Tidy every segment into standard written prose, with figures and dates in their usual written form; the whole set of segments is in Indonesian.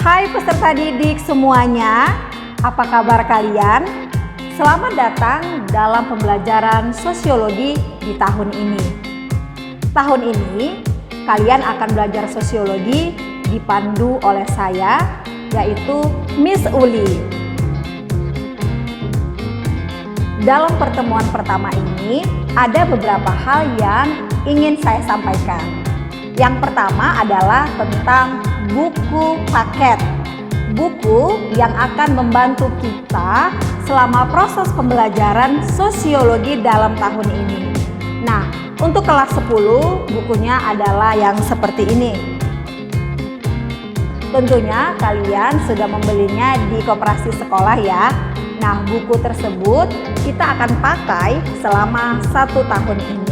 Hai peserta didik semuanya, apa kabar kalian? Selamat datang dalam pembelajaran sosiologi di tahun ini. Tahun ini, kalian akan belajar sosiologi dipandu oleh saya, yaitu Miss Uli. Dalam pertemuan pertama ini, ada beberapa hal yang ingin saya sampaikan. Yang pertama adalah tentang buku paket. Buku yang akan membantu kita selama proses pembelajaran sosiologi dalam tahun ini. Nah, untuk kelas 10, bukunya adalah yang seperti ini. Tentunya kalian sudah membelinya di koperasi sekolah ya. Nah, buku tersebut kita akan pakai selama 1 tahun ini.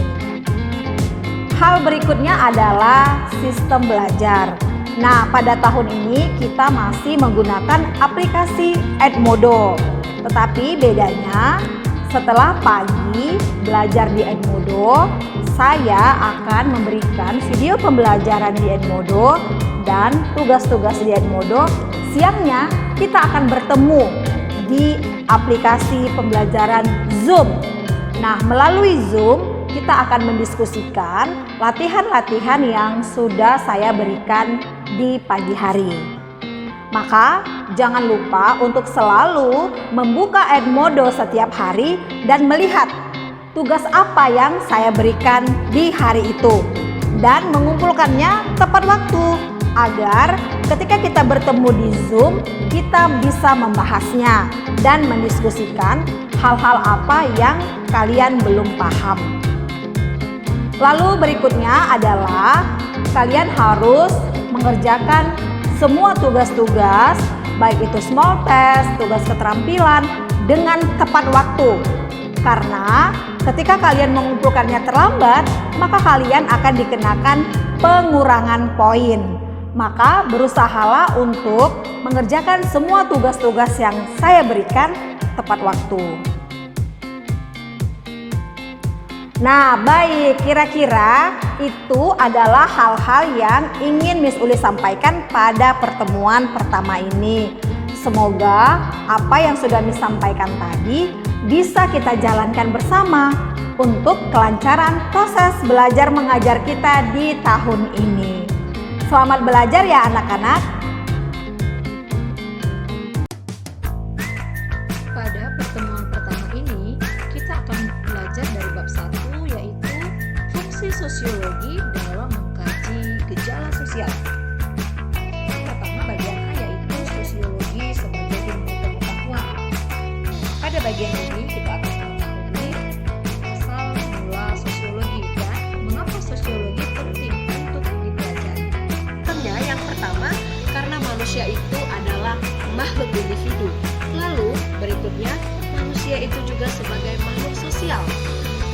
Hal berikutnya adalah sistem belajar. Nah, pada tahun ini kita masih menggunakan aplikasi Edmodo. Tetapi bedanya, setelah pagi belajar di Edmodo, saya akan memberikan video pembelajaran di Edmodo dan tugas-tugas di Edmodo. Siangnya kita akan bertemu di aplikasi pembelajaran Zoom. Nah, melalui Zoom kita akan mendiskusikan latihan-latihan yang sudah saya berikan di pagi hari. Maka jangan lupa untuk selalu membuka Edmodo setiap hari dan melihat tugas apa yang saya berikan di hari itu dan mengumpulkannya tepat waktu agar ketika kita bertemu di Zoom kita bisa membahasnya dan mendiskusikan hal-hal apa yang kalian belum paham. Lalu berikutnya adalah kalian harus mengerjakan semua tugas-tugas, baik itu small test, tugas keterampilan dengan tepat waktu. Karena ketika kalian mengumpulkannya terlambat, maka kalian akan dikenakan pengurangan poin. Maka berusahalah untuk mengerjakan semua tugas-tugas yang saya berikan tepat waktu. Nah, baik, kira-kira itu adalah hal-hal yang ingin Miss Uli sampaikan pada pertemuan pertama ini. Semoga apa yang sudah Miss sampaikan tadi bisa kita jalankan bersama untuk kelancaran proses belajar mengajar kita di tahun ini. Selamat belajar ya anak-anak. Pada pertemuan pertama ini, kita akan belajar dari bab 1, yaitu fungsi sosiologi dalam mengkaji gejala sosial. Pertama, bagian A yaitu sosiologi sebagai ilmu pengetahuan. Pada bagian ini kita akan mengetahui asal mula sosiologi dan mengapa sosiologi penting untuk dipelajari. Yang pertama, karena manusia itu adalah makhluk individu. Lalu berikutnya, manusia itu juga sebagai makhluk sosial.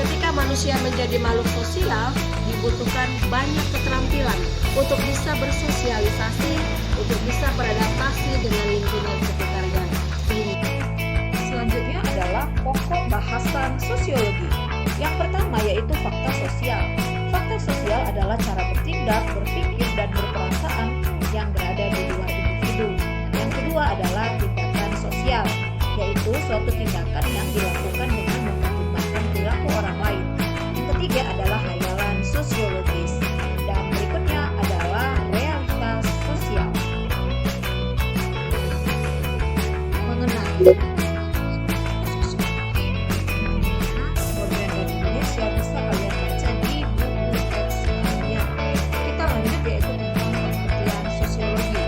Ketika manusia menjadi makhluk sosial, dibutuhkan banyak keterampilan untuk bisa bersosialisasi, untuk bisa beradaptasi dengan lingkungan sekitarnya. Selanjutnya adalah pokok bahasan sosiologi. Yang pertama yaitu fakta sosial. Fakta sosial adalah cara bertindak, berpikir, dan berperasaan yang berada di luar individu. Yang kedua adalah tindakan sosial, yaitu suatu tindakan yang dilakukan dengan mempertimbangkan perilaku orang lain. Yang ketiga adalah hayalan sosiologis. Dan berikutnya adalah realitas sosial. Mengenai modern Indonesia bisa kalian baca di buku teks kalian. Kita lanjut yaitu tentang pengertian sosiologi.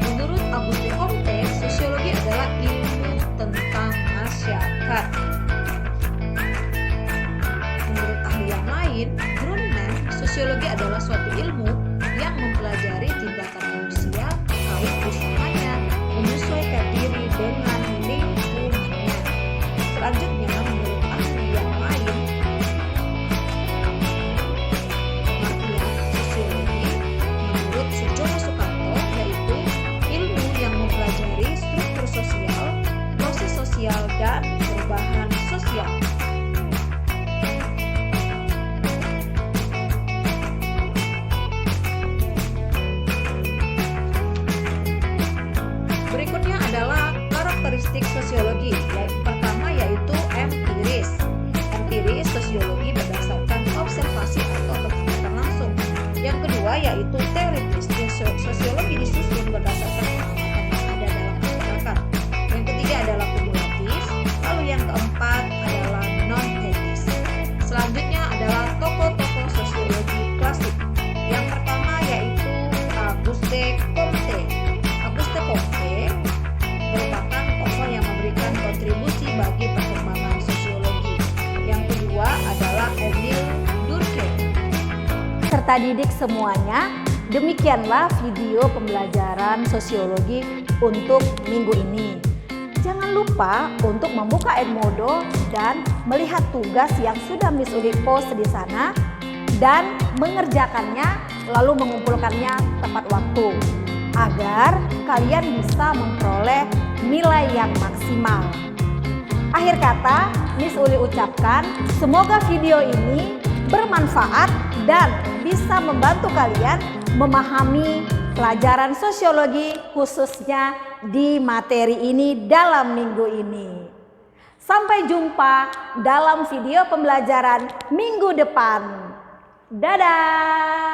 Menurut Auguste Comte, sosiologi adalah ilmu tentang masyarakat. Menurut ahli yang lain, Grundman, sosiologi adalah suatu ilmu yang mempelajari tindakan manusia terkait usahanya menyesuaikan diri dengan lingkungannya. Selanjutnya, menurut ahli yang lain, pengertian sosiologi menurut Sujono Sukanto yaitu ilmu yang mempelajari struktur sosial, proses sosial, dan perubahan sosial. kedua yaitu teoritis. Sosiologi disusun berdasarkan pengamatan yang ada dalam masyarakat. Yang ketiga adalah kumulatif. Lalu yang keempat adalah non-etis. Selanjutnya adalah tokoh-tokoh sosiologi klasik. Yang pertama yaitu Auguste Comte. Auguste Comte merupakan tokoh yang memberikan kontribusi bagi perkembangan sosiologi. Yang kedua adalah Emile Durkheim. Serta didik semuanya, demikianlah video pembelajaran sosiologi untuk minggu ini. Jangan lupa untuk membuka Edmodo dan melihat tugas yang sudah Miss Uli post di sana dan mengerjakannya lalu mengumpulkannya tepat waktu agar kalian bisa memperoleh nilai yang maksimal. Akhir kata, Miss Uli ucapkan semoga video ini bermanfaat dan bisa membantu kalian memahami pelajaran sosiologi khususnya di materi ini dalam minggu ini. Sampai jumpa dalam video pembelajaran minggu depan. Dadah!